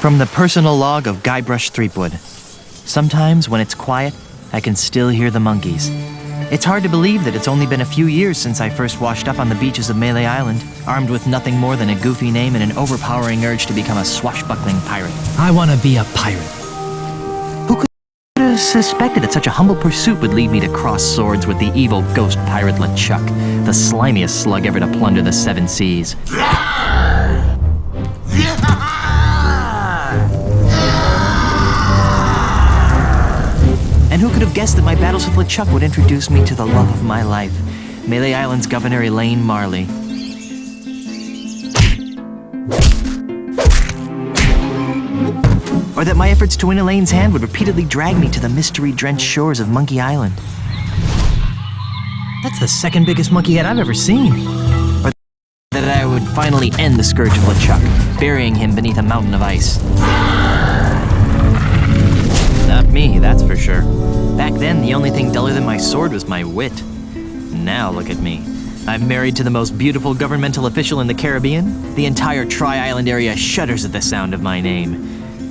From the personal log of Guybrush Threepwood. Sometimes, when it's quiet, I can still hear the monkeys. It's hard to believe that it's only been a few years since I first washed up on the beaches of Melee Island, armed with nothing more than a goofy name and an overpowering urge to become a swashbuckling pirate. I want to be a pirate. Who could have suspected that such a humble pursuit would lead me to cross swords with the evil ghost pirate LeChuck, the slimiest slug ever to plunder the seven seas? And who could have guessed that my battles with LeChuck would introduce me to the love of my life, Melee Island's Governor Elaine Marley. Or that my efforts to win Elaine's hand would repeatedly drag me to the mystery-drenched shores of Monkey Island. That's the second biggest monkey head I've ever seen. Or that I would finally end the scourge of LeChuck, burying him beneath a mountain of ice. Not me, that's for sure. Back then, the only thing duller than my sword was my wit. Now look at me. I'm married to the most beautiful governmental official in the Caribbean. The entire Tri-Island area shudders at the sound of my name.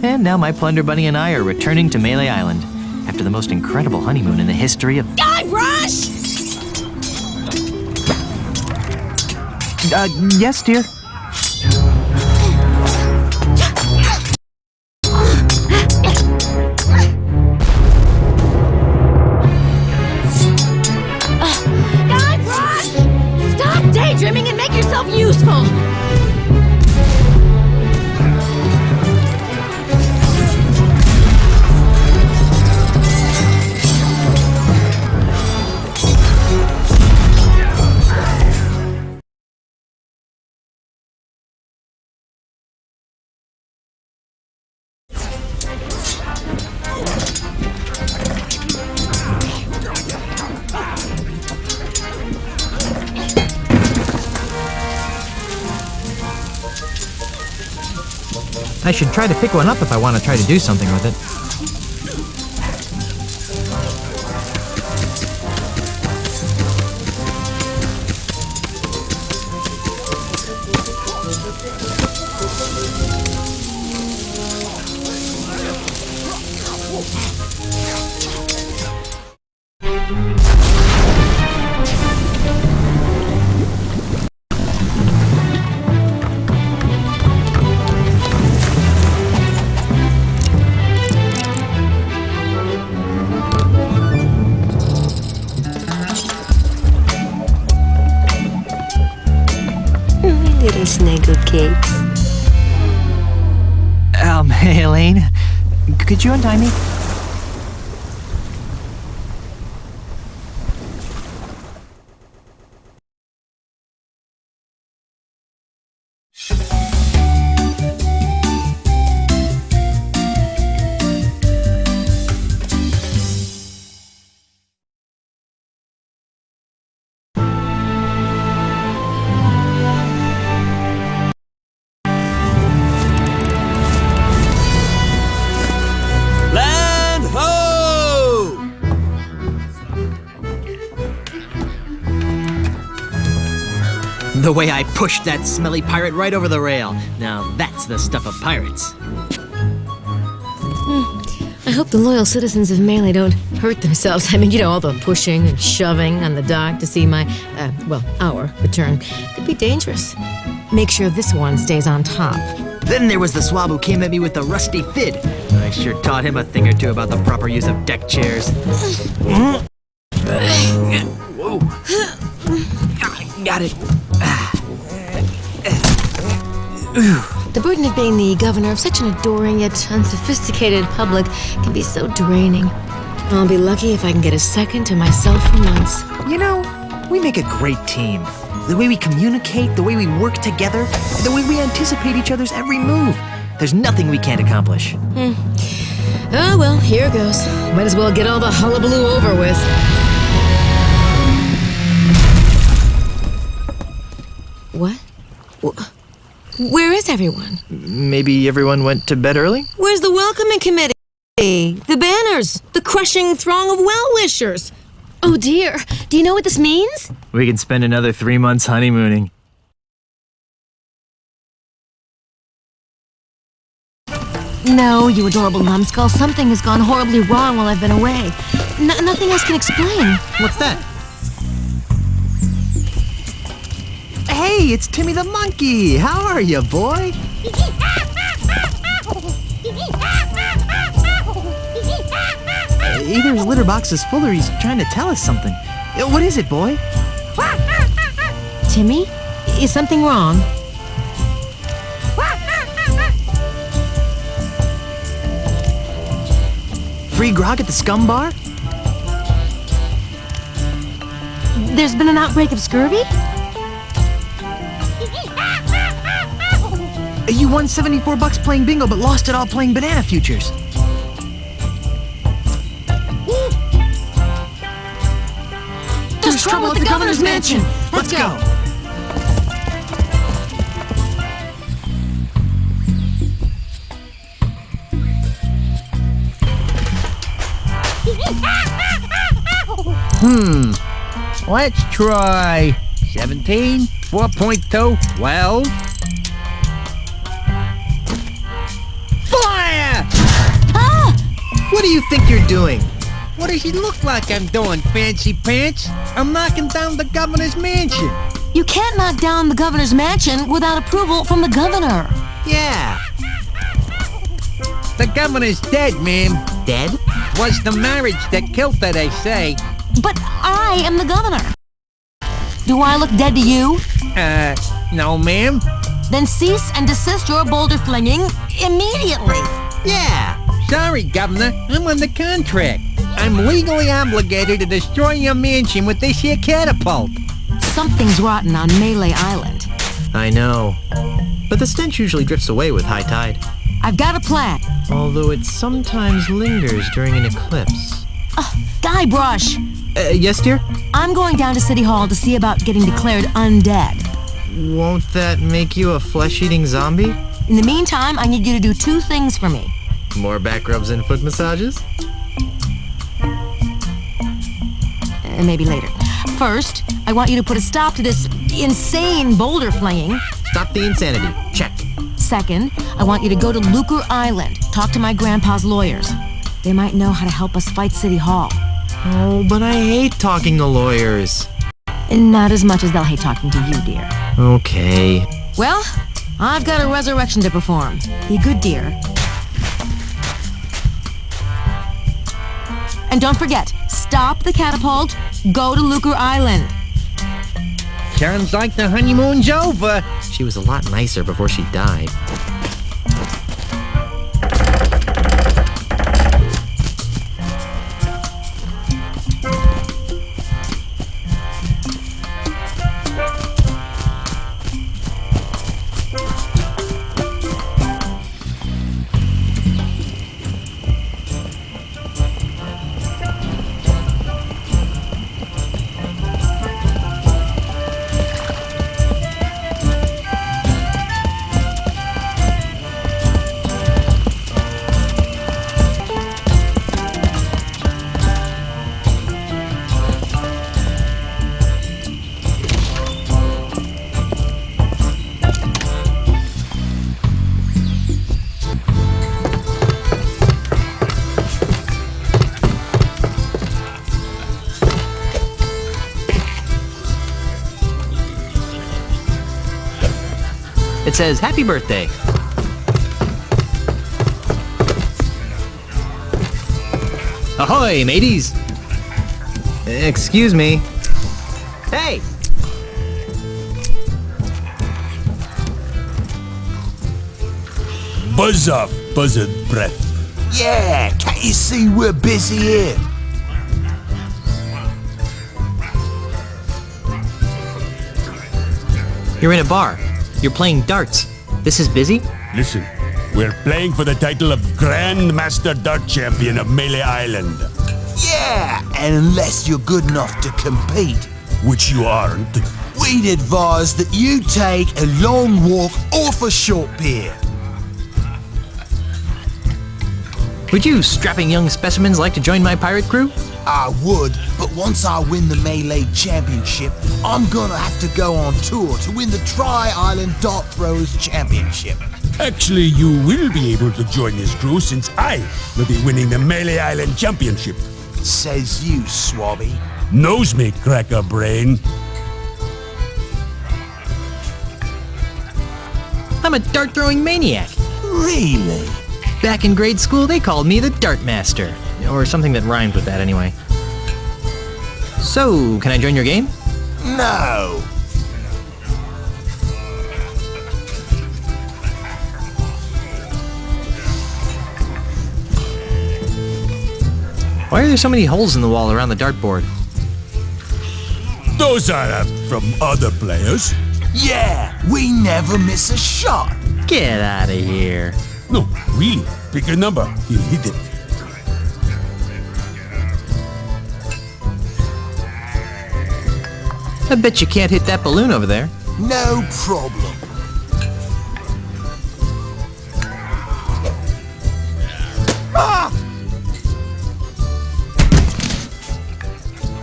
And now my Plunder Bunny and I are returning to Melee Island after the most incredible honeymoon in the history of... Guybrush! Yes, dear? Daydreaming and make yourself useful! I should try to pick one up if I want to try to do something with it. Little snuggle cakes. Hey, Elaine, could you untie me? The way I pushed that smelly pirate right over the rail. Now that's the stuff of pirates. I hope the loyal citizens of Melee don't hurt themselves. I mean, you know, all the pushing and shoving on the dock to see my, our return could be dangerous. Make sure this one stays on top. Then there was the swab who came at me with the rusty fid. I sure taught him a thing or two about the proper use of deck chairs. Whoa. Got it. The burden of being the governor of such an adoring yet unsophisticated public can be so draining. I'll be lucky if I can get a second to myself for months. You know, we make a great team. The way we communicate, the way we work together, the way we anticipate each other's every move. There's nothing we can't accomplish. Oh, well, here goes. Might as well get all the hullabaloo over with. What? Where is everyone? Maybe everyone went to bed early? Where's the welcoming committee? The banners? The crushing throng of well-wishers? Oh dear, do you know what this means? We can spend another 3 months honeymooning. No, you adorable numbskull. Something has gone horribly wrong while I've been away. Nothing else can explain. What's that? Hey, it's Timmy the monkey. How are you, boy? Either his litter box is full or he's trying to tell us something. What is it, boy? Timmy, is something wrong? Free grog at the scum bar? There's been an outbreak of scurvy? You won $74 playing bingo but lost it all playing banana futures. There's trouble at the governor's mansion. Let's go. Let's try 17, 4.2, 12. Fire! What do you think you're doing? What does it look like I'm doing, fancy pants? I'm knocking down the governor's mansion. You can't knock down the governor's mansion without approval from the governor. Yeah. The governor's dead, ma'am. Dead? Was the marriage that killed her, they say. But I am the governor. Do I look dead to you? No, ma'am. Then cease and desist your boulder flinging immediately. Yeah. Sorry, Governor. I'm under contract. I'm legally obligated to destroy your mansion with this here catapult. Something's rotten on Melee Island. I know. But the stench usually drifts away with high tide. I've got a plan. Although it sometimes lingers during an eclipse. Guybrush, Yes, dear? I'm going down to City Hall to see about getting declared undead. Won't that make you a flesh-eating zombie? In the meantime, I need you to do two things for me. More back rubs and foot massages? Maybe later. First, I want you to put a stop to this insane boulder flinging. Stop the insanity. Check. Second, I want you to go to Lucre Island, talk to my grandpa's lawyers. They might know how to help us fight City Hall. Oh, but I hate talking to lawyers. Not as much as they'll hate talking to you, dear. Okay. Well, I've got a resurrection to perform. Be good, dear. And don't forget, stop the catapult, go to Lucre Island. Sounds like the honeymoon's over. She was a lot nicer before she died. It says, happy birthday. Ahoy, mateys. Excuse me. Hey! Buzz off, buzzard breath. Yeah, can't you see we're busy here? You're in a bar. You're playing darts. This is busy? Listen, we're playing for the title of Grand Master Dart Champion of Melee Island. Yeah, and unless you're good enough to compete, Which you aren't. we'd advise that you take a long walk off a short pier. Would you strapping young specimens like to join my pirate crew? I would, but once I win the Melee Championship, I'm gonna have to go on tour to win the Tri-Island Dart Throwers Championship. Actually, you will be able to join this crew since I will be winning the Melee Island Championship. Says you, Swabby. Nose me, cracker brain. I'm a dart-throwing maniac. Really? Back in grade school, they called me the Dart Master. Or something that rhymed with that anyway. So, can I join your game? No. Why are there so many holes in the wall around the dartboard? Those are from other players. Yeah, we never miss a shot. Get out of here. No, really. Pick a number. He'll hit it. I bet you can't hit that balloon over there. No problem. Ah!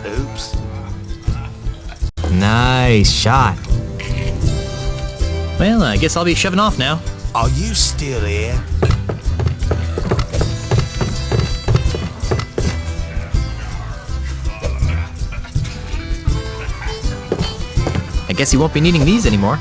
Oops. Nice shot. Well, I guess I'll be shoving off now. Are you still here? I guess you won't be needing these anymore.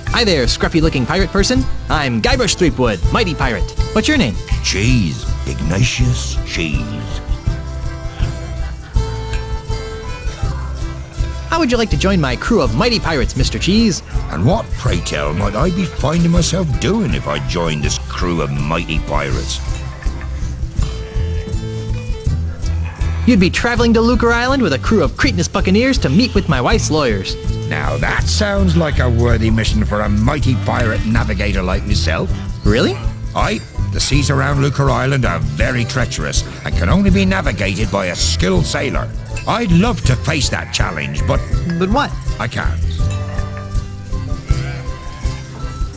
Hi there, scruffy-looking pirate person. I'm Guybrush Threepwood, mighty pirate. What's your name? Cheese. Ignatius Cheese. How would you like to join my crew of mighty pirates, Mr. Cheese? And what, pray tell, might I be finding myself doing if I joined this crew of mighty pirates? You'd be traveling to Lucre Island with a crew of cretinous buccaneers to meet with my wife's lawyers. Now that sounds like a worthy mission for a mighty pirate navigator like myself. Really? Aye, the seas around Lucre Island are very treacherous and can only be navigated by a skilled sailor. I'd love to face that challenge, but But what? I can't.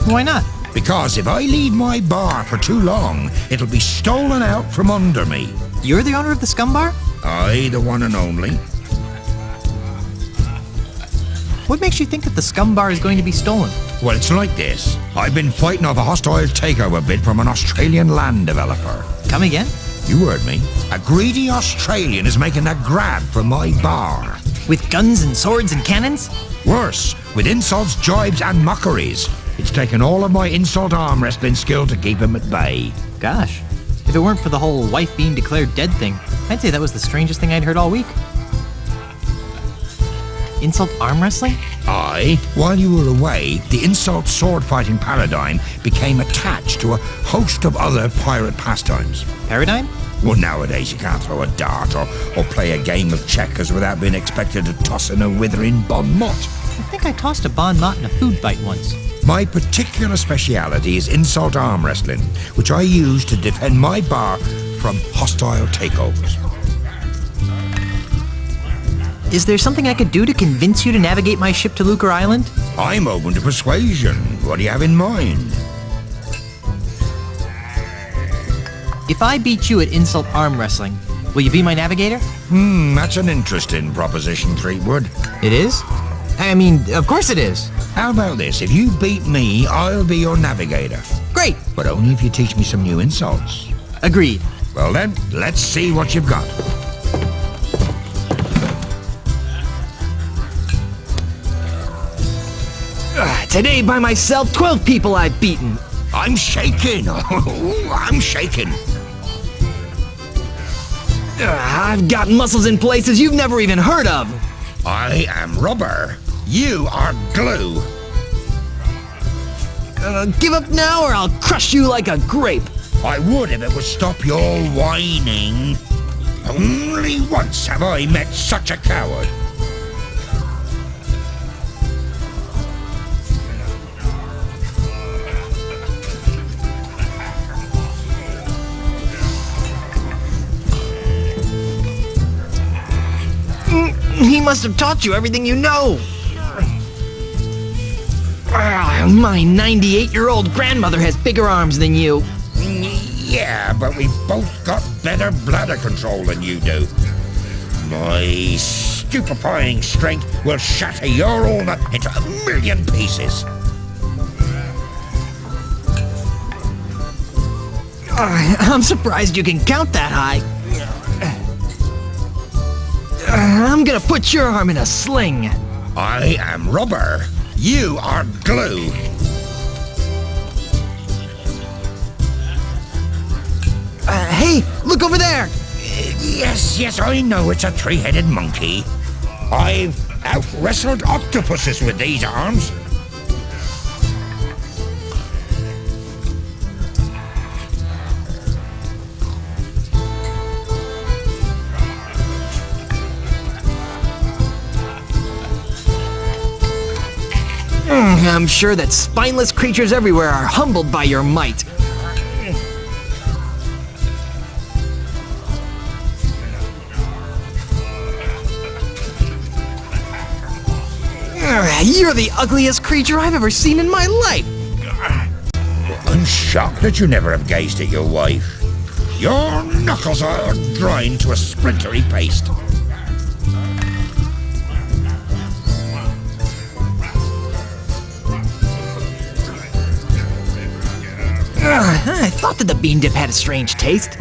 Why not? Because if I leave my bar for too long, it'll be stolen out from under me. You're the owner of the Scum Bar? I, the one and only. What makes you think that the Scum Bar is going to be stolen? Well, it's like this. I've been fighting off a hostile takeover bid from an Australian land developer. Come again? You heard me. A greedy Australian is making a grab for my bar. With guns and swords and cannons? Worse, with insults, jibes, and mockeries. It's taken all of my insult arm wrestling skill to keep him at bay. Gosh, if it weren't for the whole wife being declared dead thing, I'd say that was the strangest thing I'd heard all week. Insult arm wrestling? Aye. While you were away, the insult sword fighting paradigm became attached to a host of other pirate pastimes. Paradigm? Well, nowadays you can't throw a dart or play a game of checkers without being expected to toss in a withering bon mot. I think I tossed a bon mot in a food fight once. My particular speciality is insult arm wrestling, which I use to defend my bar from hostile takeovers. Is there something I could do to convince you to navigate my ship to Lucre Island? I'm open to persuasion. What do you have in mind? If I beat you at insult arm wrestling, will you be my navigator? That's an interesting proposition, Threepwood. It is? I mean, of course it is. How about this? If you beat me, I'll be your navigator. Great. But only if you teach me some new insults. Agreed. Well then, let's see what you've got. Today by myself, 12 people I've beaten. I'm shaking. I'm shaking. I've got muscles in places you've never even heard of. I am rubber. You are glue. Give up now or I'll crush you like a grape. I would if it would stop your whining. Only once have I met such a coward. He must have taught you everything you know. My 98-year-old grandmother has bigger arms than you. Yeah, but we've both got better bladder control than you do. My stupefying strength will shatter your ulna into a million pieces. I'm surprised you can count that high. I'm gonna put your arm in a sling. I am rubber. You are glue. Hey, look over there. Yes, I know it's a three-headed monkey. I've out-wrestled octopuses with these arms. I'm sure that spineless creatures everywhere are humbled by your might. You're the ugliest creature I've ever seen in my life. I'm shocked that you never have gazed at your wife. Your knuckles are grind to a splintery paste. I thought that the bean dip had a strange taste.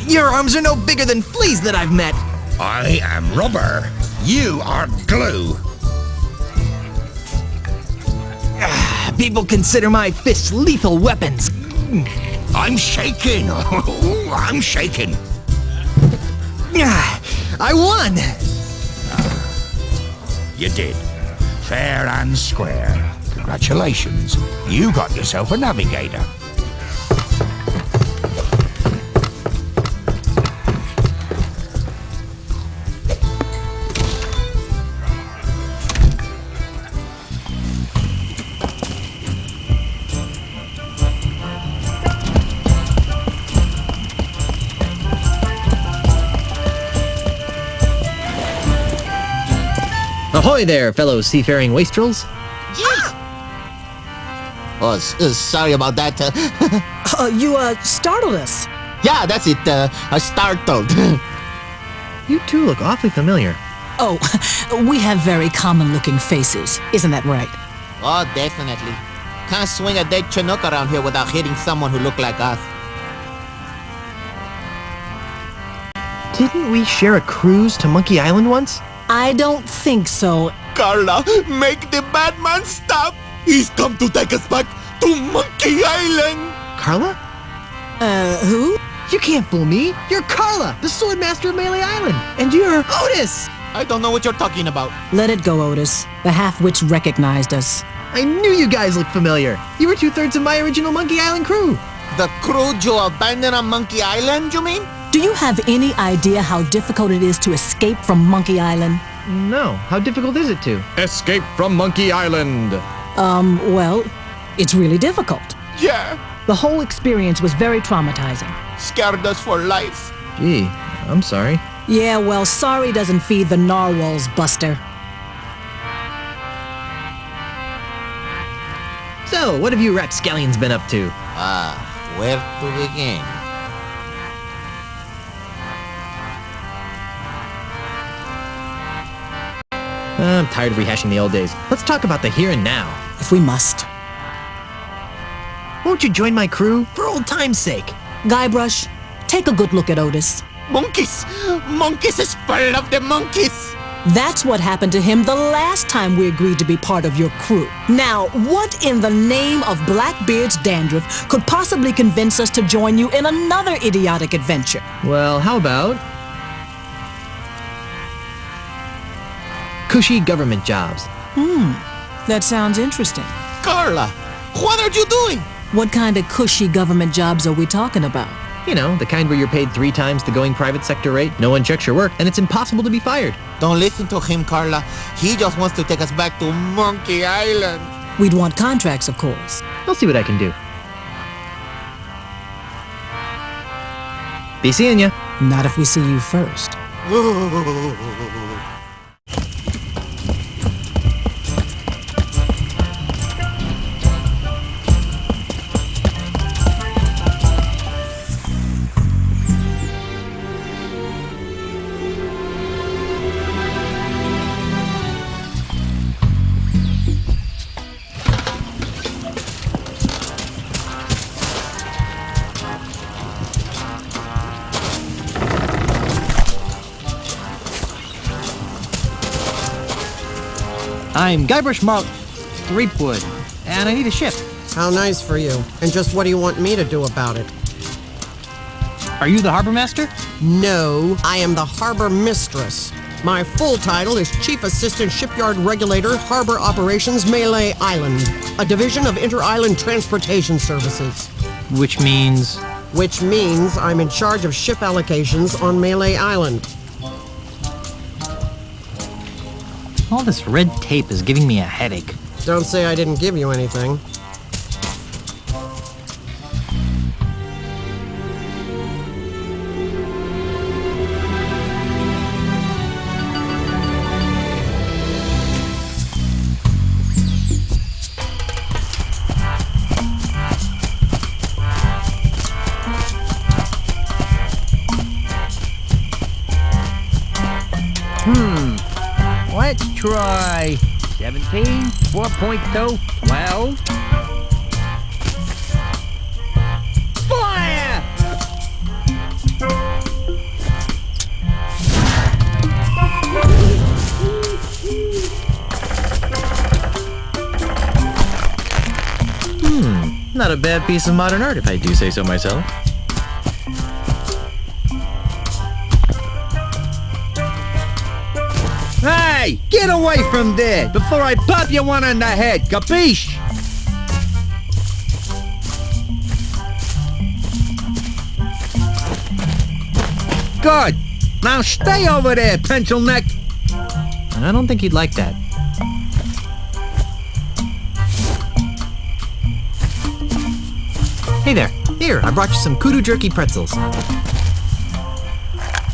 Your arms are no bigger than fleas that I've met. I am rubber. You are glue. People consider my fists lethal weapons. I'm shaking. I'm shaking. I won! You did. Fair and square. Congratulations. You got yourself a navigator. Ahoy there, fellow seafaring wastrels. Oh, sorry about that. You startled us. Yeah, that's it. I startled. You two look awfully familiar. Oh, we have very common-looking faces. Isn't that right? Oh, definitely. Can't swing a dead Chinook around here without hitting someone who looked like us. Didn't we share a cruise to Monkey Island once? I don't think so. Carla, make the bad man stop. He's come to take us back to Monkey Island. Carla? Who? You can't fool me. You're Carla, the sword master of Melee Island. And you're Otis. I don't know what you're talking about. Let it go, Otis. The half-witch recognized us. I knew you guys looked familiar. You were 2/3 of my original Monkey Island crew. The crew you abandoned on Monkey Island, you mean? Do you have any idea how difficult it is to escape from Monkey Island? No. How difficult is it to? Escape from Monkey Island. Well, it's really difficult. Yeah, The whole experience was very traumatizing. scared us for life. Gee, I'm sorry. Yeah, well, sorry doesn't feed the narwhals, Buster. So, what have you rapscallions been up to? Where to begin? I'm tired of rehashing the old days. Let's talk about the here and now. If we must. Won't you join my crew? For old time's sake. Guybrush, take a good look at Otis. Monkeys! Monkeys is full of the monkeys! That's what happened to him the last time we agreed to be part of your crew. Now, what in the name of Blackbeard's dandruff could possibly convince us to join you in another idiotic adventure? Well, how about cushy government jobs? That sounds interesting. Carla, what are you doing? What kind of cushy government jobs are we talking about? You know, the kind where you're paid 3 times the going private sector rate, no one checks your work, and it's impossible to be fired. Don't listen to him, Carla. He just wants to take us back to Monkey Island. We'd want contracts, of course. I'll see what I can do. Be seeing ya. Not if we see you first. I'm Guybrush Threepwood, and I need a ship. How nice for you. And just what do you want me to do about it? Are you the harbor master? No, I am the harbor mistress. My full title is Chief Assistant Shipyard Regulator, Harbor Operations, Malay Island, a division of Inter-Island Transportation Services. Which means? Which means I'm in charge of ship allocations on Malay Island. All this red tape is giving me a headache. Don't say I didn't give you anything. Let's try 17, 4.2, 12. Fire! Not a bad piece of modern art if I do say so myself. Hey, get away from there before I pop you one on the head, capiche? Good. Now stay over there, pencil neck. I don't think he'd like that. Hey there. Here, I brought you some kudu jerky pretzels.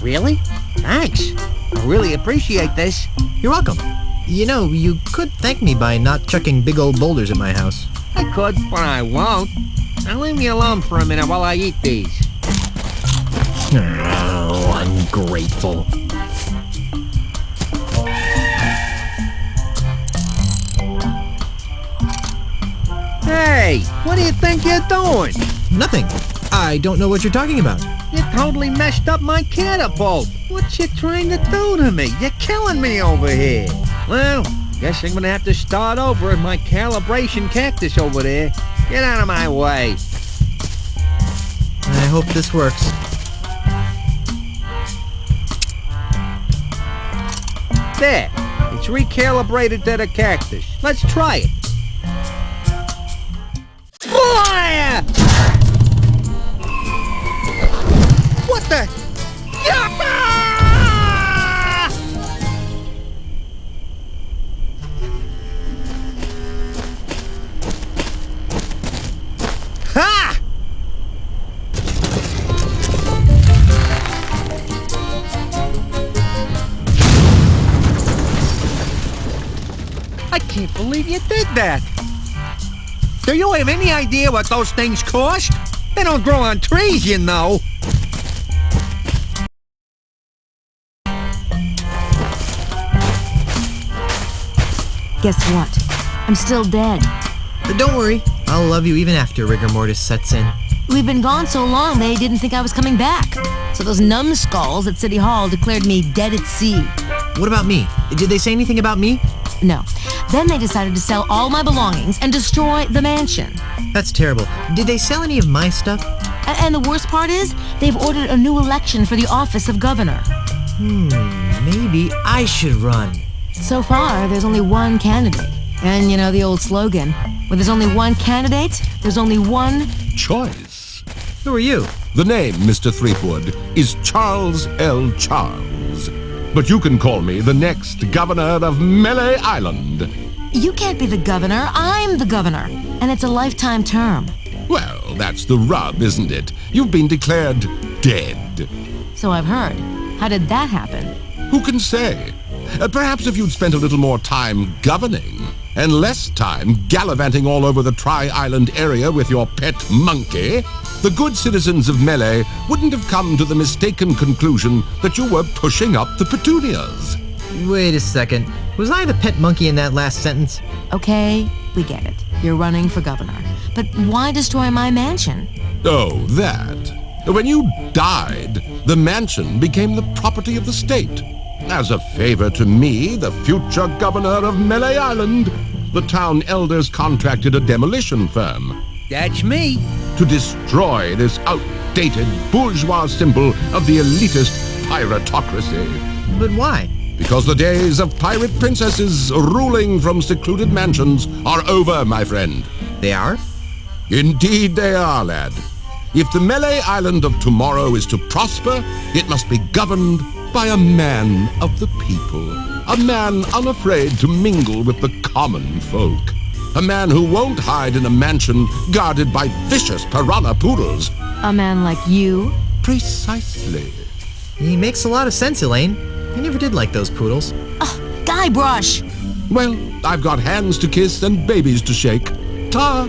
Really? Thanks. I really appreciate this. You're welcome. You know, you could thank me by not chucking big old boulders at my house. I could, but I won't. Now leave me alone for a minute while I eat these. Oh, ungrateful. Hey, what do you think you're doing? Nothing. I don't know what you're talking about. You totally messed up my catapult. What you trying to do to me? You're killing me over here. Well, guess I'm gonna have to start over at my calibration cactus over there. Get out of my way. I hope this works. There. It's recalibrated to the cactus. Let's try it. Fire! What the? Ha! I can't believe you did that. Do you have any idea what those things cost? They don't grow on trees, you know. Guess what? I'm still dead. But don't worry, I'll love you even after rigor mortis sets in. We've been gone so long they didn't think I was coming back. So those numbskulls at City Hall declared me dead at sea. What about me? Did they say anything about me? No. Then they decided to sell all my belongings and destroy the mansion. That's terrible. Did they sell any of my stuff? And the worst part is, they've ordered a new election for the office of governor. Maybe I should run. So far, there's only one candidate. And you know the old slogan, where there's only one candidate, there's only one Choice. Who are you? The name, Mr. Threepwood, is Charles L. Charles. But you can call me the next governor of Malay Island. You can't be the governor, I'm the governor. And it's a lifetime term. Well, that's the rub, isn't it? You've been declared dead. So I've heard. How did that happen? Who can say? Perhaps if you'd spent a little more time governing and less time gallivanting all over the Tri-Island area with your pet monkey, the good citizens of Malay wouldn't have come to the mistaken conclusion that you were pushing up the petunias. Wait a second. Was I the pet monkey in that last sentence? Okay, we get it. You're running for governor. But why destroy my mansion? Oh, that. When you died, the mansion became the property of the state. As a favor to me, the future governor of Melee Island, the town elders contracted a demolition firm That's me. to destroy this outdated bourgeois symbol of the elitist piratocracy. But why? Because the days of pirate princesses ruling from secluded mansions are over, my friend. They are? Indeed they are, lad. If the Melee Island of tomorrow is to prosper, it must be governed by a man of the people. A man unafraid to mingle with the common folk. A man who won't hide in a mansion guarded by vicious piranha poodles. A man like you? Precisely. He makes a lot of sense, Elaine. I never did like those poodles. Guybrush! Well, I've got hands to kiss and babies to shake. Ta!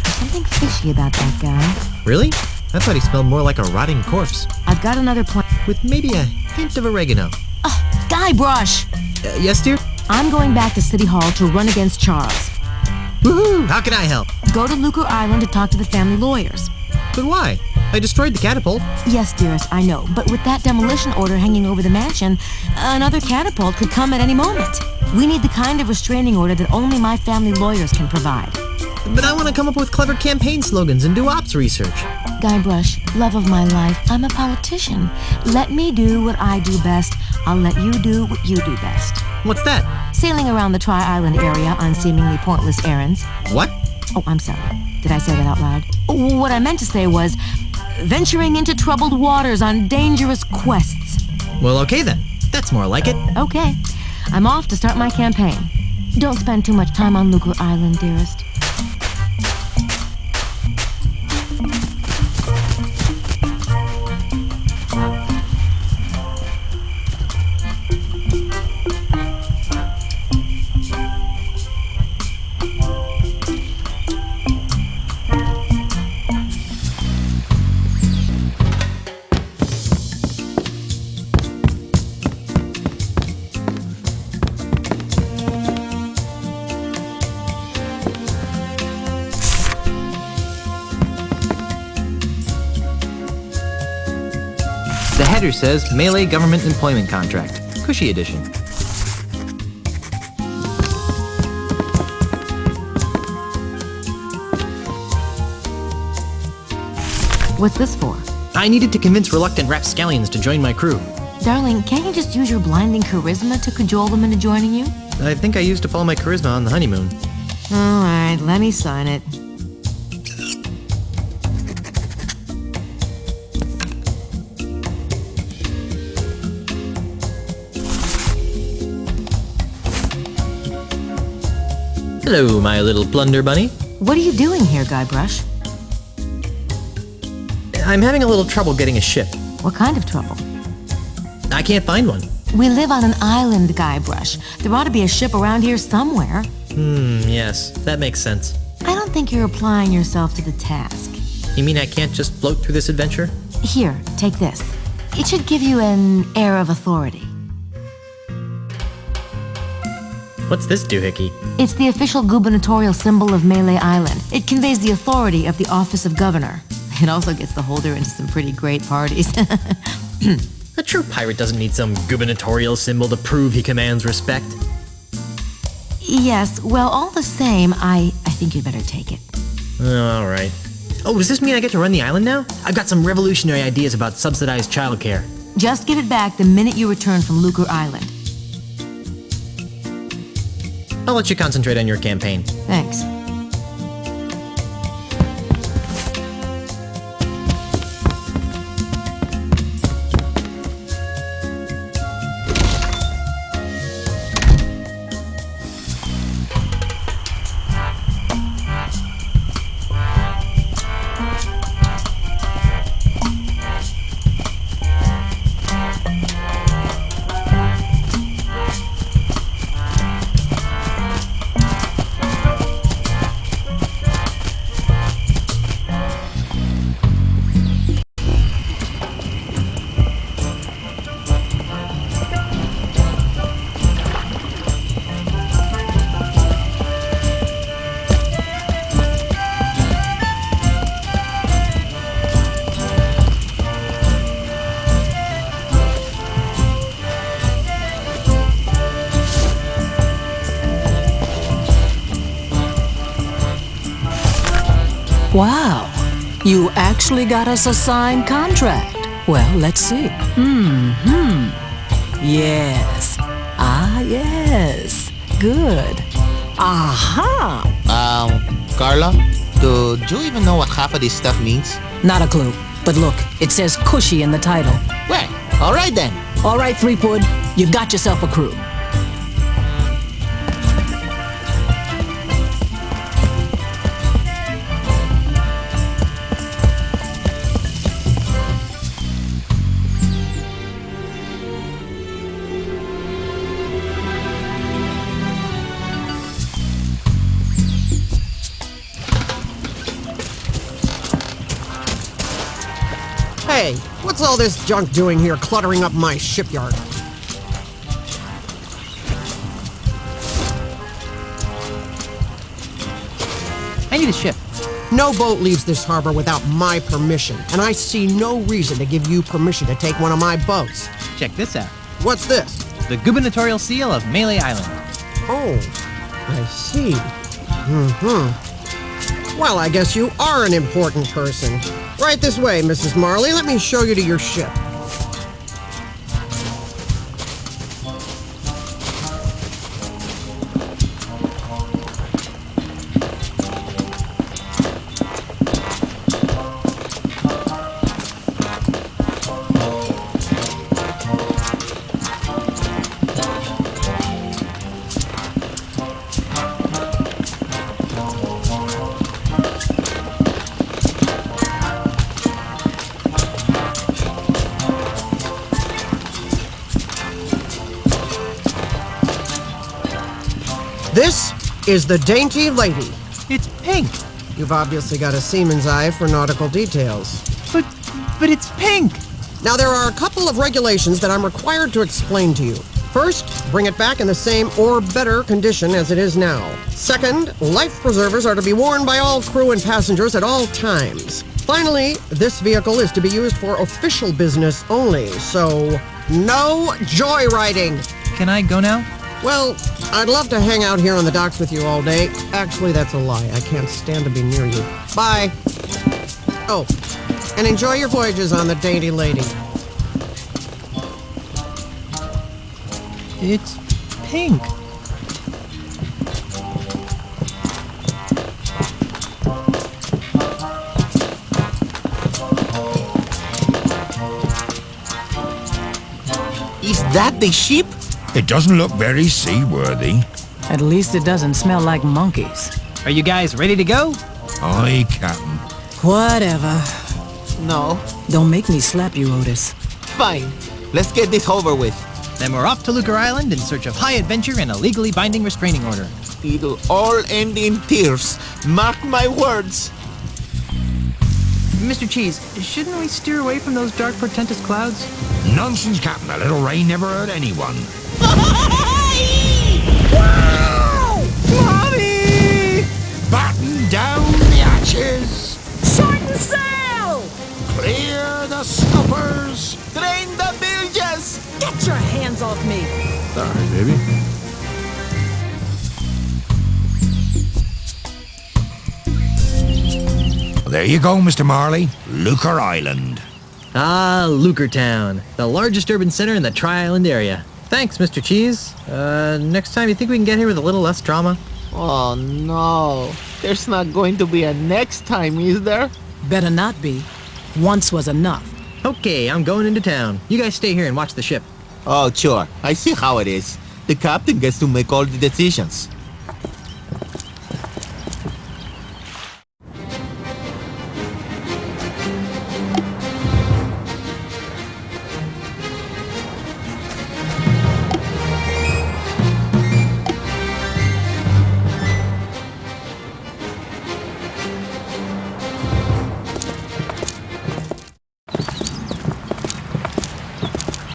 Something fishy about that guy. Really? I thought he smelled more like a rotting corpse, I've got another plan. with maybe a hint of oregano. Guybrush! Yes, dear? I'm going back to City Hall to run against Charles. Woohoo! How can I help? Go to Lucre Island to talk to the family lawyers. But why? I destroyed the catapult. Yes, dearest, I know. But with that demolition order hanging over the mansion, another catapult could come at any moment. We need the kind of restraining order that only my family lawyers can provide. But I want to come up with clever campaign slogans and do ops research. Guybrush, love of my life, I'm a politician. Let me do what I do best. I'll let you do what you do best. What's that? Sailing around the Tri-Island area on seemingly pointless errands. What? Oh, I'm sorry. Did I say that out loud? What I meant to say was venturing into troubled waters on dangerous quests. Well, okay then. That's more like it. Okay. I'm off to start my campaign. Don't spend too much time on Lucre Island, dearest. The header says Melee Government Employment Contract. Cushy edition. What's this for? I needed to convince reluctant rapscallions to join my crew. Darling, can't you just use your blinding charisma to cajole them into joining you? I think I used up all my charisma on the honeymoon. All right, let me sign it. Hello, my little plunder bunny. What are you doing here, Guybrush? I'm having a little trouble getting a ship. What kind of trouble? I can't find one. We live on an island, Guybrush. There ought to be a ship around here somewhere. Yes, that makes sense. I don't think you're applying yourself to the task. You mean I can't just float through this adventure? Here, take this. It should give you an air of authority. What's this doohickey? It's the official gubernatorial symbol of Melee Island. It conveys the authority of the office of governor. It also gets the holder into some pretty great parties. A true pirate doesn't need some gubernatorial symbol to prove he commands respect. Yes, well, all the same, I think you'd better take it. All right. Oh, does this mean I get to run the island now? I've got some revolutionary ideas about subsidized childcare. Just give it back the minute you return from Lucre Island. I'll let you concentrate on your campaign. Thanks. Wow. You actually got us a signed contract. Well, let's see. Yes. Yes. Good. Aha. Carla, do you even know what half of this stuff means? Not a clue. But look, it says cushy in the title. Well, all right then. All right, Threepwood, you've got yourself a crew. Hey, what's all this junk doing here cluttering up my shipyard? I need a ship. No boat leaves this harbor without my permission, and I see no reason to give you permission to take one of my boats. Check this out. What's this? The gubernatorial seal of Melee Island. Oh, I see. Well, I guess you are an important person. Right this way, Mrs. Marley. Let me show you to your ship. This is the Dainty Lady. It's pink. You've obviously got a seaman's eye for nautical details. But it's pink. Now, there are a couple of regulations that I'm required to explain to you. First, bring it back in the same or better condition as it is now. Second, life preservers are to be worn by all crew and passengers at all times. Finally, this vehicle is to be used for official business only, so no joyriding. Can I go now? Well, I'd love to hang out here on the docks with you all day. Actually, that's a lie. I can't stand to be near you. Bye. Oh, and enjoy your voyages on the Dainty Lady. It's pink. Is that the ship? It doesn't look very seaworthy. At least it doesn't smell like monkeys. Are you guys ready to go? Aye, Captain. Whatever. No. Don't make me slap you, Otis. Fine. Let's get this over with. Then we're off to Lucre Island in search of high adventure and a legally binding restraining order. It'll all end in tears. Mark my words. Mr. Cheese, shouldn't we steer away from those dark, portentous clouds? Nonsense, Captain. A little rain never hurt anyone. Mommy! Batten down the hatches. Short and sail! Clear the scuppers. Train the bilges! Get your hands off me! Sorry, baby. There you go, Mr. Marley. Lucre Island. Ah, Lucre Town, the largest urban center in the Tri-Island area. Thanks, Mr. Cheese. Next time, you think we can get here with a little less drama? Oh no. There's not going to be a next time, is there? Better not be. Once was enough. Okay, I'm going into town. You guys stay here and watch the ship. Oh, sure. I see how it is. The captain gets to make all the decisions.